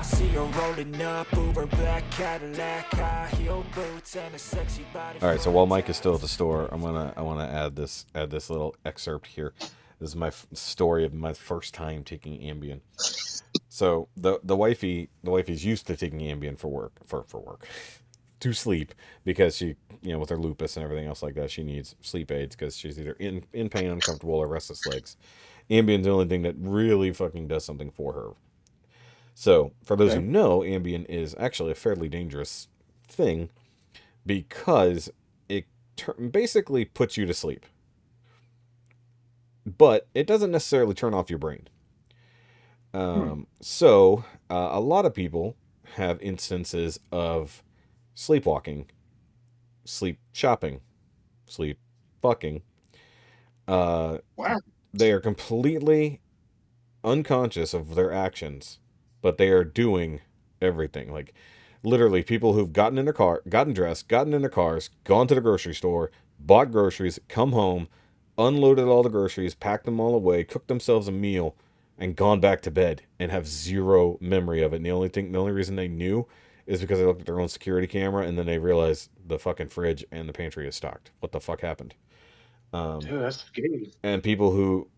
I see her rolling up, Uber black Cadillac, high heel boots and a sexy body. All right, so while Mike is still at the store, I want to add this little excerpt here. This is my story of my first time taking Ambien. So the wifey's used to taking Ambien for work to sleep because she, with her lupus and everything else like that, she needs sleep aids because she's either in pain, uncomfortable, or restless legs. Ambien's the only thing that really fucking does something for her. So for those who know, Ambien is actually a fairly dangerous thing because it basically puts you to sleep, but it doesn't necessarily turn off your brain. So a lot of people have instances of sleepwalking, sleep shopping, sleep fucking. Wow. They are completely unconscious of their actions, but they are doing everything. Like literally people who've gotten in their car, gotten dressed, gotten in their cars, gone to the grocery store, bought groceries, come home, unloaded all the groceries, packed them all away, cooked themselves a meal, and gone back to bed and have zero memory of it. And the only reason they knew is because they looked at their own security camera and then they realized the fucking fridge and the pantry is stocked. What the fuck happened? Dude, that's scary. And people who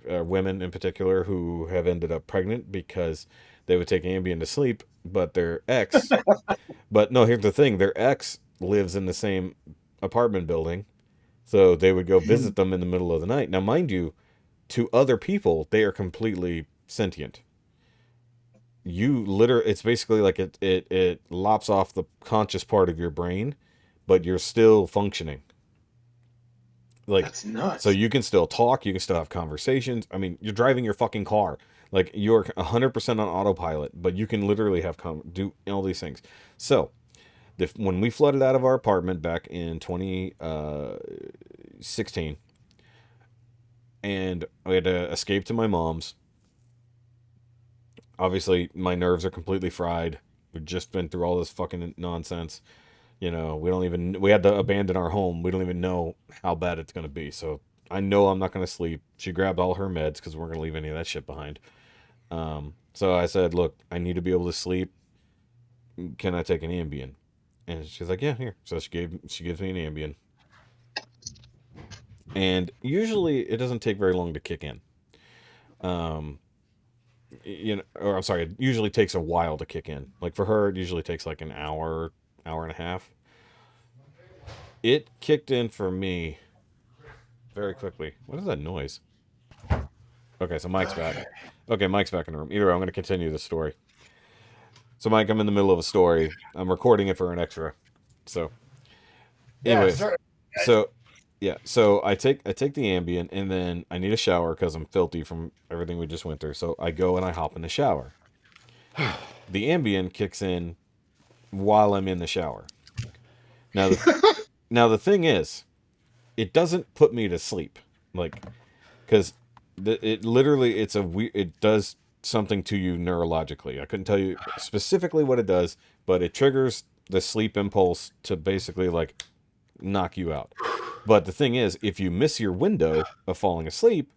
women in particular who have ended up pregnant because they would take Ambien to sleep, but their ex, but no, here's the thing, their ex lives in the same apartment building, so they would go visit them in the middle of the night. Now, mind you, to other people, they are completely sentient. It's basically like it lops off the conscious part of your brain, but you're still functioning. Like, that's nuts. So you can still talk, you can still have conversations. I mean, you're driving your fucking car. Like, you're 100% on autopilot, but you can literally do all these things. So, when we flooded out of our apartment back in 2016, and we had to escape to my mom's, obviously, my nerves are completely fried. We've just been through all this fucking nonsense. We had to abandon our home. We don't even know how bad it's going to be. So I know I'm not going to sleep. She grabbed all her meds because we're going to leave any of that shit behind. So I said, look, I need to be able to sleep. Can I take an Ambien? And she's like, yeah, here. So she gives me an Ambien. And usually it doesn't take very long to kick in. It usually takes a while to kick in. Like for her, it usually takes like an hour and a half. It kicked in for me very quickly. What is that noise? Okay, so Mike's back. Okay, Mike's back in the room. Either way, I'm going to continue the story. So, Mike, I'm in the middle of a story. I'm recording it for an extra. So, anyways, so I take the Ambien, and then I need a shower because I'm filthy from everything we just went through. So I go and I hop in the shower. The Ambien kicks in while I'm in the shower. Now, the thing is, it doesn't put me to sleep, like, because it does something to you neurologically. I couldn't tell you specifically what it does, but it triggers the sleep impulse to basically like knock you out. But the thing is, if you miss your window of falling asleep,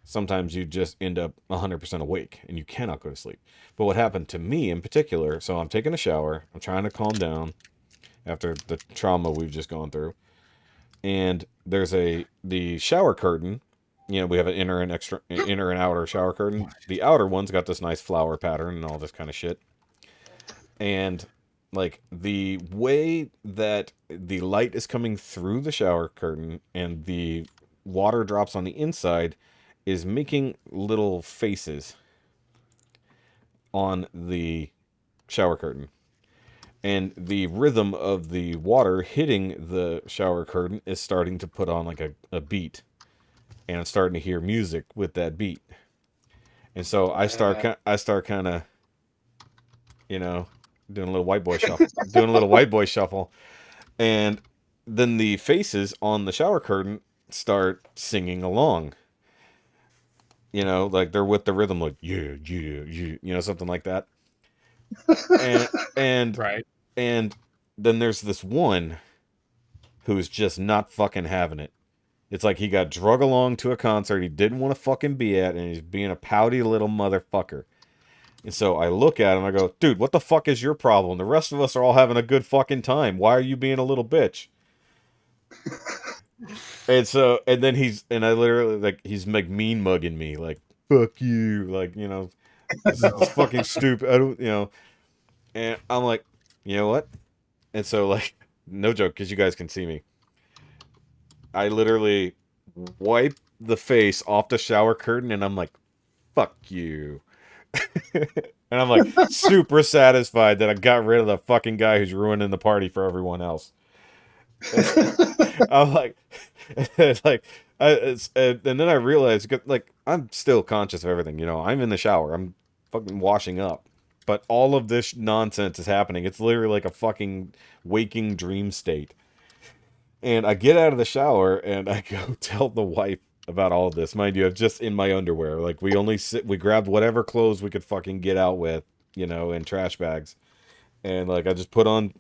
sometimes you just end up 100% awake and you cannot go to sleep. But what happened to me in particular, so I'm taking a shower, I'm trying to calm down after the trauma we've just gone through. And there's the shower curtain. We have an inner and outer shower curtain. The outer one's got this nice flower pattern and all this kind of shit. And like the way that the light is coming through the shower curtain and the water drops on the inside is making little faces on the shower curtain. And the rhythm of the water hitting the shower curtain is starting to put on like a beat. And I'm starting to hear music with that beat. And so I start kind of, doing a little white boy shuffle. And then the faces on the shower curtain start singing along. Like they're with the rhythm, like, yeah, something like that. And right. And then there's this one who's just not fucking having it. It's like he got drug along to a concert he didn't want to fucking be at, and he's being a pouty little motherfucker. And so I look at him, I go, dude, what the fuck is your problem? The rest of us are all having a good fucking time. Why are you being a little bitch? And so, and then I literally, like, he's like mean mugging me, like, fuck you, like, it's fucking stupid. I don't, and I'm like, you know what? And so, like, no joke, because you guys can see me. I literally wipe the face off the shower curtain, and I'm like, fuck you. And I'm like super satisfied that I got rid of the fucking guy who's ruining the party for everyone else. I'm like, it's like, and then I realized, like, I'm still conscious of everything. I'm in the shower. I'm fucking washing up. But all of this nonsense is happening. It's literally like a fucking waking dream state. And I get out of the shower and I go tell the wife about all of this. Mind you, I'm just in my underwear. Like, we grabbed whatever clothes we could fucking get out with, in trash bags. And, like, I just put on.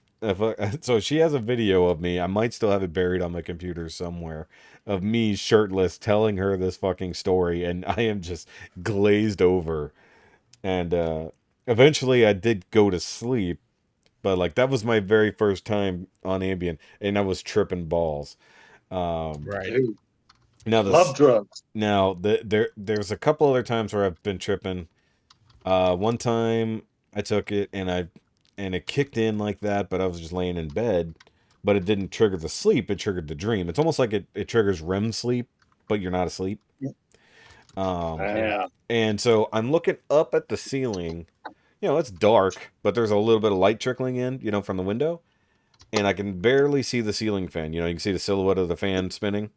So she has a video of me. I might still have it buried on my computer somewhere of me shirtless telling her this fucking story. And I am just glazed over. And eventually I did go to sleep. But, like, that was my very first time on Ambien. And I was tripping balls. Right. Dude, Now, love drugs. Now, there's a couple other times where I've been tripping. One time I took it and it kicked in like that, but I was just laying in bed, but it didn't trigger the sleep, it triggered the dream. It's almost like it triggers REM sleep, but you're not asleep. Yeah. And so I'm looking up at the ceiling. It's dark, but there's a little bit of light trickling in, from the window, and I can barely see the ceiling fan. You can see the silhouette of the fan spinning.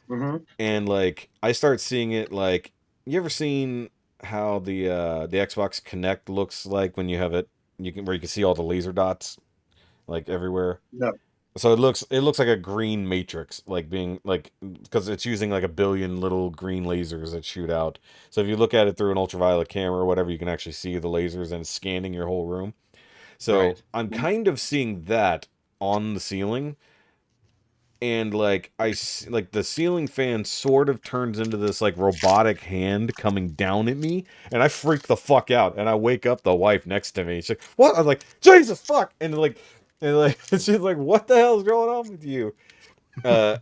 Mm-hmm. And, like, I start seeing it, like, you ever seen how the Xbox Kinect looks like when you have it, where you can see all the laser dots, like, everywhere? No. So it looks like a green matrix, like, being, like, because it's using, like, a billion little green lasers that shoot out. So if you look at it through an ultraviolet camera or whatever, you can actually see the lasers and it's scanning your whole room. So Right. I'm kind of seeing that on the ceiling. And, like, like, the ceiling fan sort of turns into this, like, robotic hand coming down at me, and I freak the fuck out, and I wake up the wife next to me. She's like, what? I'm like, Jesus fuck! And she's like, what the hell's going on with you? And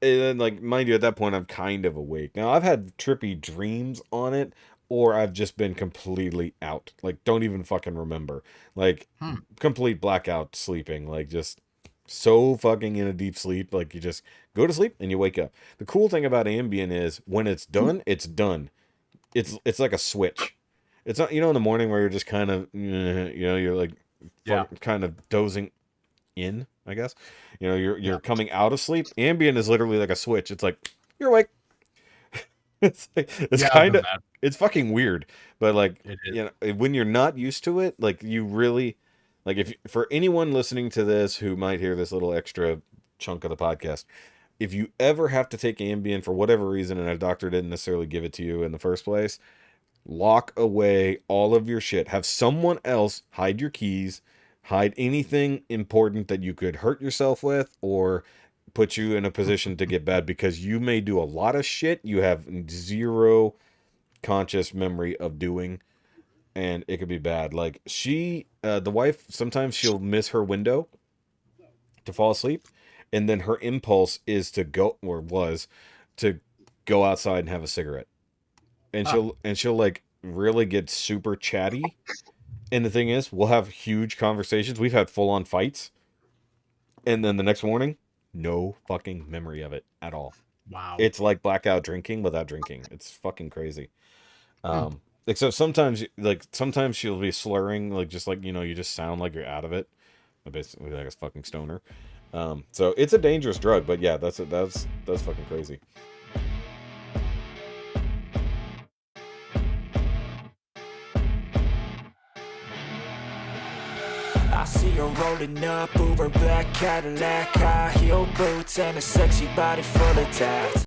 then, like, mind you, at that point, I'm kind of awake. Now, I've had trippy dreams on it, or I've just been completely out. Like, don't even fucking remember. Like, complete blackout sleeping. Like, just so fucking in a deep sleep. Like, you just go to sleep and you wake up. The cool thing about Ambien is when it's done, it's done. It's like a switch. It's not, in the morning where you're just kind of, you're like, kind of dozing in, I guess. You're coming out of sleep. Ambien is literally like a switch. It's like, you're awake. It's kind of, it's fucking weird. But, like, when you're not used to it, like, you really, like, if for anyone listening to this who might hear this little extra chunk of the podcast, if you ever have to take Ambien for whatever reason and a doctor didn't necessarily give it to you in the first place, lock away all of your shit. Have someone else hide your keys, hide anything important that you could hurt yourself with or put you in a position to get bad, because you may do a lot of shit you have zero conscious memory of doing, and it could be bad. Like, the wife, sometimes she'll miss her window to fall asleep, and then her impulse is to go, or was, to go outside and have a cigarette. And she'll like really get super chatty. And the thing is, we'll have huge conversations. We've had full on fights. And then the next morning, no fucking memory of it at all. Wow. It's like blackout drinking without drinking. It's fucking crazy. Except sometimes she'll be slurring, like, just like, you just sound like you're out of it. Basically like a fucking stoner. So it's a dangerous drug, but yeah, that's fucking crazy. I see her rolling up, Uber black Cadillac, high heel boots and a sexy body full of tats.